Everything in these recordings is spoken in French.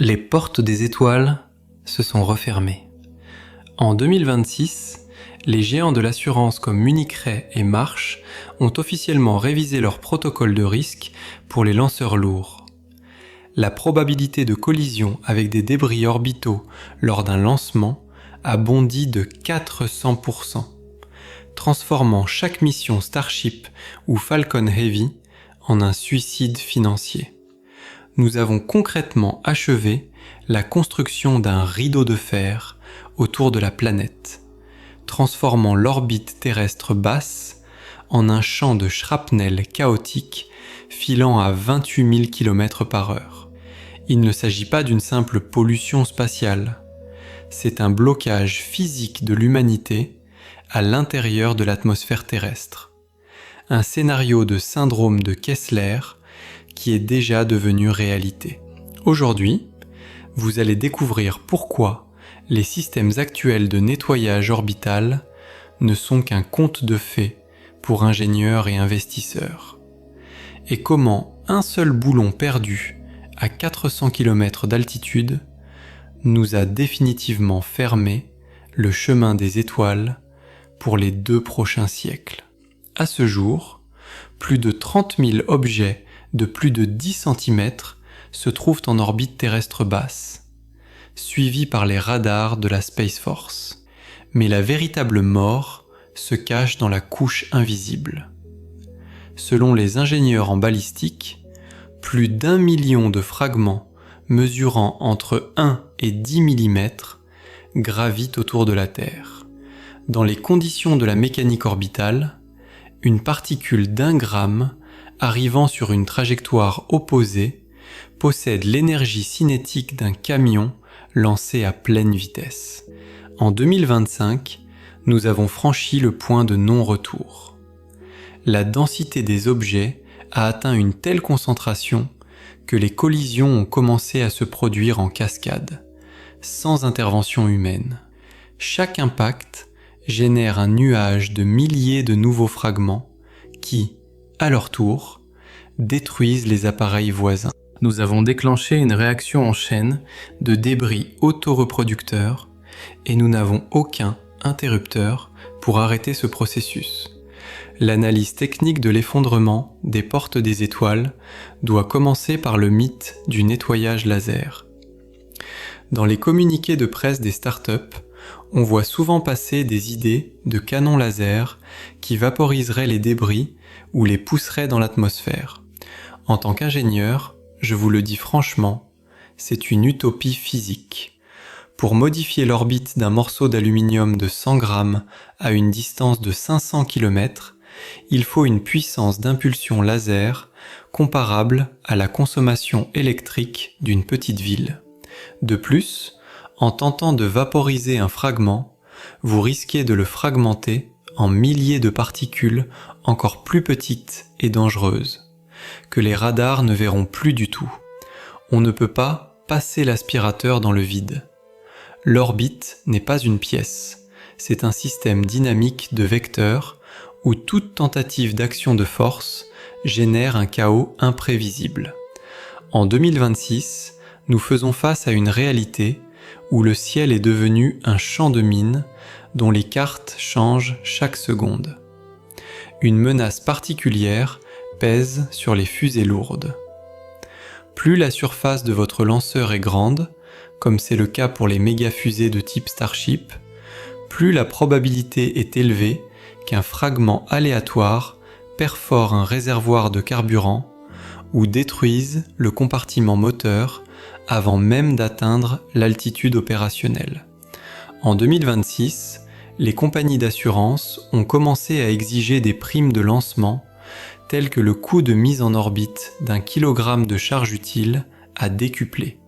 Les portes des étoiles se sont refermées. En 2026, les géants de l'assurance comme Munich Re et Marsh ont officiellement révisé leur protocole de risque pour les lanceurs lourds. La probabilité de collision avec des débris orbitaux lors d'un lancement a bondi de 400%, transformant chaque mission Starship ou Falcon Heavy en un suicide financier. Nous avons concrètement achevé la construction d'un rideau de fer autour de la planète, transformant l'orbite terrestre basse en un champ de shrapnel chaotique filant à 28 000 km/h. Il ne s'agit pas d'une simple pollution spatiale, c'est un blocage physique de l'humanité à l'intérieur de l'atmosphère terrestre. Un scénario de syndrome de Kessler qui est déjà devenu réalité. Aujourd'hui, vous allez découvrir pourquoi les systèmes actuels de nettoyage orbital ne sont qu'un conte de fées pour ingénieurs et investisseurs, et comment un seul boulon perdu à 400 km d'altitude nous a définitivement fermé le chemin des étoiles pour les 2 prochains siècles. À ce jour, plus de 30 000 objets de plus de 10 cm se trouvent en orbite terrestre basse, suivis par les radars de la Space Force. Mais la véritable mort se cache dans la couche invisible. Selon les ingénieurs en balistique, plus d'1 million de fragments mesurant entre 1 et 10 mm gravitent autour de la Terre. Dans les conditions de la mécanique orbitale, une particule d'1 gramme arrivant sur une trajectoire opposée possède l'énergie cinétique d'un camion lancé à pleine vitesse. En 2025, nous avons franchi le point de non-retour. La densité des objets a atteint une telle concentration que les collisions ont commencé à se produire en cascade, sans intervention humaine. Chaque impact génère un nuage de milliers de nouveaux fragments qui, à leur tour, détruisent les appareils voisins. Nous avons déclenché une réaction en chaîne de débris autoreproducteurs et nous n'avons aucun interrupteur pour arrêter ce processus. L'analyse technique de l'effondrement des portes des étoiles doit commencer par le mythe du nettoyage laser. Dans les communiqués de presse des startups, on voit souvent passer des idées de canons laser qui vaporiseraient les débris ou les pousseraient dans l'atmosphère. En tant qu'ingénieur, je vous le dis franchement, c'est une utopie physique. Pour modifier l'orbite d'un morceau d'aluminium de 100 grammes à une distance de 500 km, il faut une puissance d'impulsion laser comparable à la consommation électrique d'une petite ville. De plus, en tentant de vaporiser un fragment, vous risquez de le fragmenter en milliers de particules encore plus petites et dangereuses, que les radars ne verront plus du tout. On ne peut pas passer l'aspirateur dans le vide. L'orbite n'est pas une pièce, c'est un système dynamique de vecteurs où toute tentative d'action de force génère un chaos imprévisible. En 2026, nous faisons face à une réalité où le ciel est devenu un champ de mines dont les cartes changent chaque seconde. Une menace particulière pèse sur les fusées lourdes. Plus la surface de votre lanceur est grande, comme c'est le cas pour les méga-fusées de type Starship, plus la probabilité est élevée qu'un fragment aléatoire perfore un réservoir de carburant ou détruise le compartiment moteur avant même d'atteindre l'altitude opérationnelle. En 2026, les compagnies d'assurance ont commencé à exiger des primes de lancement telles que le coût de mise en orbite d'1 kilogramme de charge utile a décuplé.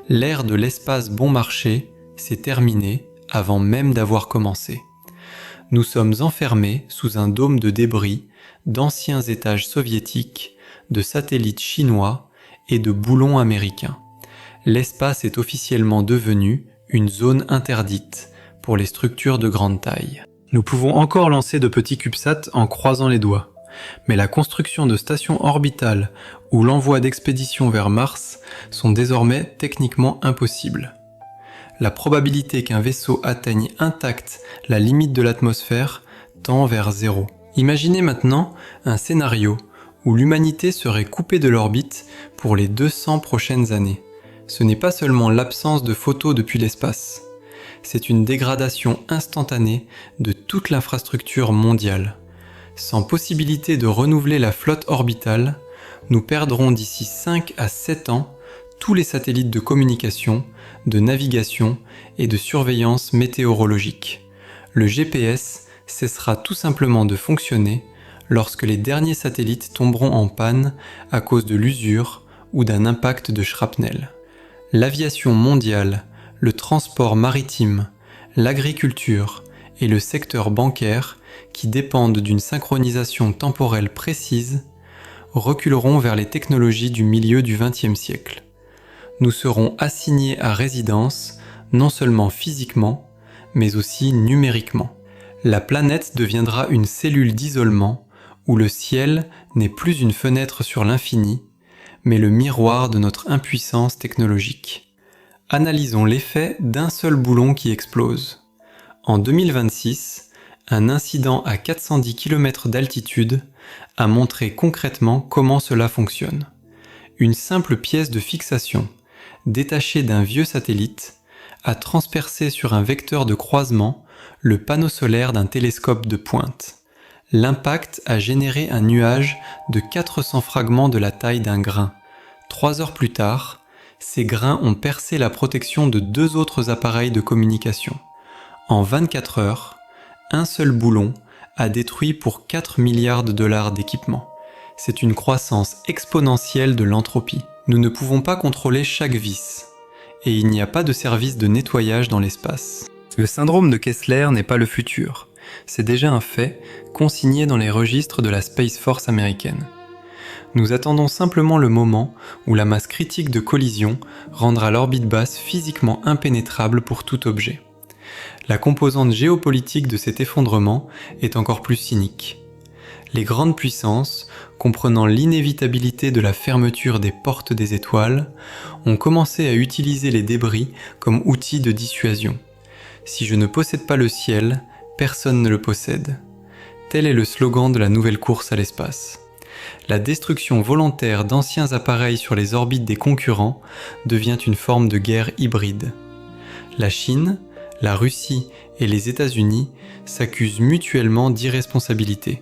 L'ère de l'espace bon marché s'est terminée avant même d'avoir commencé. Nous sommes enfermés sous un dôme de débris d'anciens étages soviétiques, de satellites chinois et de boulons américains. L'espace est officiellement devenu une zone interdite pour les structures de grande taille. Nous pouvons encore lancer de petits CubeSats en croisant les doigts, mais la construction de stations orbitales ou l'envoi d'expéditions vers Mars sont désormais techniquement impossibles. La probabilité qu'un vaisseau atteigne intact la limite de l'atmosphère tend vers 0. Imaginez maintenant un scénario où l'humanité serait coupée de l'orbite pour les 200 prochaines années. Ce n'est pas seulement l'absence de photos depuis l'espace, c'est une dégradation instantanée de toute l'infrastructure mondiale. Sans possibilité de renouveler la flotte orbitale, nous perdrons d'ici 5 à 7 ans tous les satellites de communication, de navigation et de surveillance météorologique. Le GPS cessera tout simplement de fonctionner lorsque les derniers satellites tomberont en panne à cause de l'usure ou d'un impact de shrapnel. L'aviation mondiale, le transport maritime, l'agriculture et le secteur bancaire, qui dépendent d'une synchronisation temporelle précise, reculeront vers les technologies du milieu du XXe siècle. Nous serons assignés à résidence, non seulement physiquement, mais aussi numériquement. La planète deviendra une cellule d'isolement où le ciel n'est plus une fenêtre sur l'infini, mais le miroir de notre impuissance technologique. Analysons l'effet d'un seul boulon qui explose. En 2026, un incident à 410 km d'altitude a montré concrètement comment cela fonctionne. Une simple pièce de fixation, détachée d'un vieux satellite, a transpercé sur un vecteur de croisement le panneau solaire d'un télescope de pointe. L'impact a généré un nuage de 400 fragments de la taille d'un grain. 3 heures plus tard, ces grains ont percé la protection de 2 autres appareils de communication. En 24 heures, un seul boulon a détruit pour 4 milliards de dollars d'équipement. C'est une croissance exponentielle de l'entropie. Nous ne pouvons pas contrôler chaque vis, et il n'y a pas de service de nettoyage dans l'espace. Le syndrome de Kessler n'est pas le futur, c'est déjà un fait consigné dans les registres de la Space Force américaine. Nous attendons simplement le moment où la masse critique de collision rendra l'orbite basse physiquement impénétrable pour tout objet. La composante géopolitique de cet effondrement est encore plus cynique. Les grandes puissances, comprenant l'inévitabilité de la fermeture des portes des étoiles, ont commencé à utiliser les débris comme outil de dissuasion. Si je ne possède pas le ciel, personne ne le possède. Tel est le slogan de la nouvelle course à l'espace. La destruction volontaire d'anciens appareils sur les orbites des concurrents devient une forme de guerre hybride. La Chine, la Russie et les États-Unis s'accusent mutuellement d'irresponsabilité.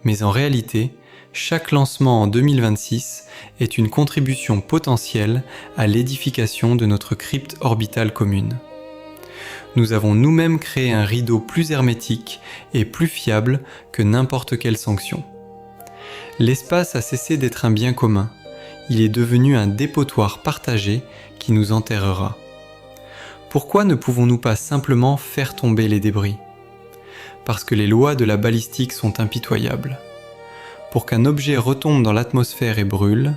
Mais en réalité, chaque lancement en 2026 est une contribution potentielle à l'édification de notre crypte orbitale commune. Nous avons nous-mêmes créé un rideau plus hermétique et plus fiable que n'importe quelle sanction. L'espace a cessé d'être un bien commun, il est devenu un dépotoir partagé qui nous enterrera. Pourquoi ne pouvons-nous pas simplement faire tomber les débris ? Parce que les lois de la balistique sont impitoyables. Pour qu'un objet retombe dans l'atmosphère et brûle,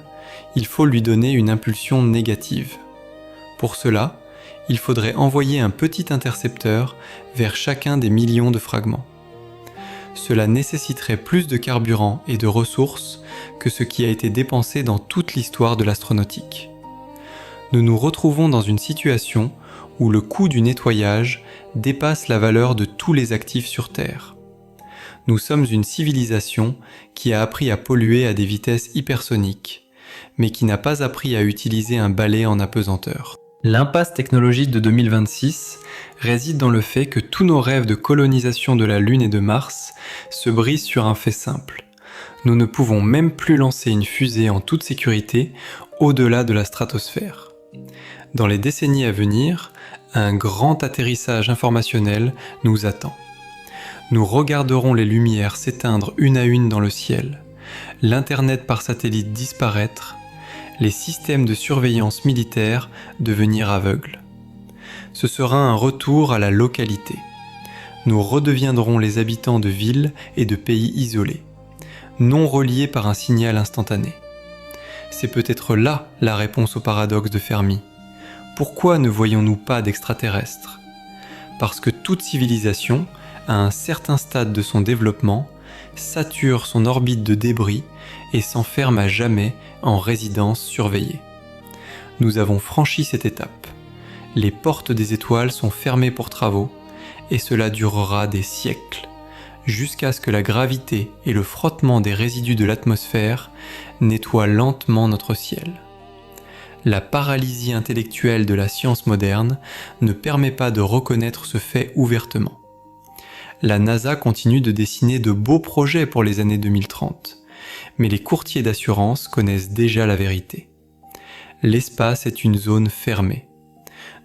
il faut lui donner une impulsion négative. Pour cela, il faudrait envoyer un petit intercepteur vers chacun des millions de fragments. Cela nécessiterait plus de carburant et de ressources que ce qui a été dépensé dans toute l'histoire de l'astronautique. Nous nous retrouvons dans une situation où le coût du nettoyage dépasse la valeur de tous les actifs sur Terre. Nous sommes une civilisation qui a appris à polluer à des vitesses hypersoniques, mais qui n'a pas appris à utiliser un balai en apesanteur. L'impasse technologique de 2026 réside dans le fait que tous nos rêves de colonisation de la Lune et de Mars se brisent sur un fait simple. Nous ne pouvons même plus lancer une fusée en toute sécurité au-delà de la stratosphère. Dans les décennies à venir, un grand atterrissage informationnel nous attend. Nous regarderons les lumières s'éteindre une à une dans le ciel, l'Internet par satellite disparaître, les systèmes de surveillance militaire devenir aveugles. Ce sera un retour à la localité. Nous redeviendrons les habitants de villes et de pays isolés, non reliés par un signal instantané. C'est peut-être là la réponse au paradoxe de Fermi. Pourquoi ne voyons-nous pas d'extraterrestres ? Parce que toute civilisation, à un certain stade de son développement, sature son orbite de débris et s'enferme à jamais en résidence surveillée. Nous avons franchi cette étape. Les portes des étoiles sont fermées pour travaux, et cela durera des siècles, jusqu'à ce que la gravité et le frottement des résidus de l'atmosphère nettoient lentement notre ciel. La paralysie intellectuelle de la science moderne ne permet pas de reconnaître ce fait ouvertement. La NASA continue de dessiner de beaux projets pour les années 2030, mais les courtiers d'assurance connaissent déjà la vérité. L'espace est une zone fermée.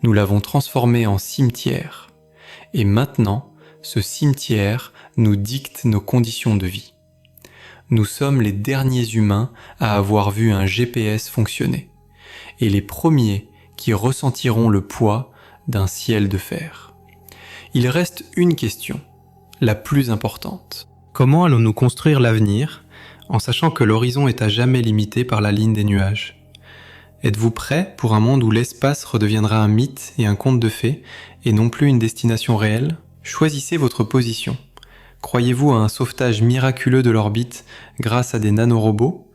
Nous l'avons transformé en cimetière. Et maintenant, ce cimetière nous dicte nos conditions de vie. Nous sommes les derniers humains à avoir vu un GPS fonctionner, et les premiers qui ressentiront le poids d'un ciel de fer. Il reste une question, la plus importante. Comment allons-nous construire l'avenir, en sachant que l'horizon est à jamais limité par la ligne des nuages ? Êtes-vous prêt pour un monde où l'espace redeviendra un mythe et un conte de fées, et non plus une destination réelle ? Choisissez votre position. Croyez-vous à un sauvetage miraculeux de l'orbite grâce à des nanorobots ?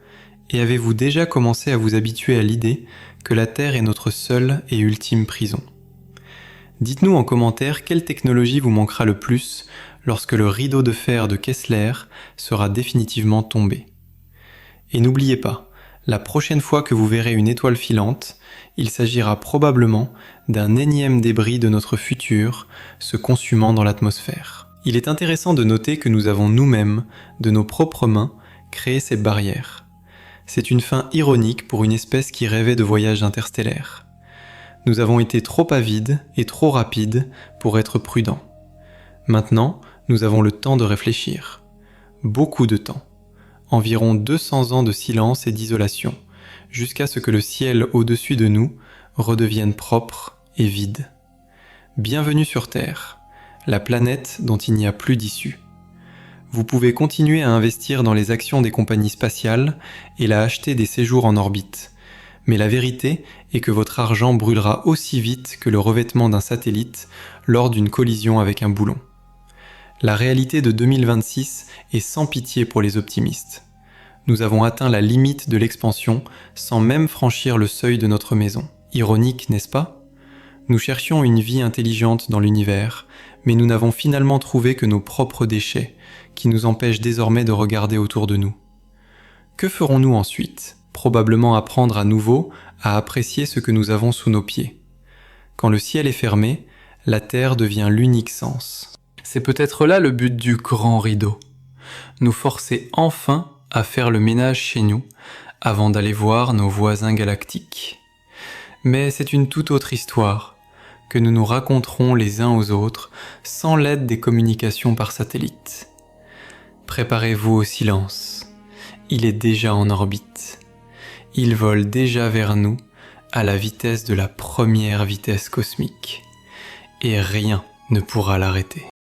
Et avez-vous déjà commencé à vous habituer à l'idée que la Terre est notre seule et ultime prison ? Dites-nous en commentaire quelle technologie vous manquera le plus lorsque le rideau de fer de Kessler sera définitivement tombé. Et n'oubliez pas, la prochaine fois que vous verrez une étoile filante, il s'agira probablement d'un énième débris de notre futur se consumant dans l'atmosphère. Il est intéressant de noter que nous avons nous-mêmes, de nos propres mains, créé ces barrières. C'est une fin ironique pour une espèce qui rêvait de voyages interstellaires. Nous avons été trop avides et trop rapides pour être prudents. Maintenant, nous avons le temps de réfléchir. Beaucoup de temps. Environ 200 ans de silence et d'isolation, jusqu'à ce que le ciel au-dessus de nous redevienne propre et vide. Bienvenue sur Terre, la planète dont il n'y a plus d'issue. Vous pouvez continuer à investir dans les actions des compagnies spatiales et à acheter des séjours en orbite. Mais la vérité est que votre argent brûlera aussi vite que le revêtement d'un satellite lors d'une collision avec un boulon. La réalité de 2026 est sans pitié pour les optimistes. Nous avons atteint la limite de l'expansion sans même franchir le seuil de notre maison. Ironique, n'est-ce pas ? Nous cherchions une vie intelligente dans l'univers, mais nous n'avons finalement trouvé que nos propres déchets, qui nous empêchent désormais de regarder autour de nous. Que ferons-nous ensuite ? Probablement apprendre à nouveau à apprécier ce que nous avons sous nos pieds. Quand le ciel est fermé, la terre devient l'unique sens. C'est peut-être là le but du grand rideau. Nous forcer enfin à faire le ménage chez nous avant d'aller voir nos voisins galactiques. Mais c'est une toute autre histoire que nous nous raconterons les uns aux autres sans l'aide des communications par satellite. Préparez-vous au silence. Il est déjà en orbite. Il vole déjà vers nous à la vitesse de la première vitesse cosmique. Et rien ne pourra l'arrêter.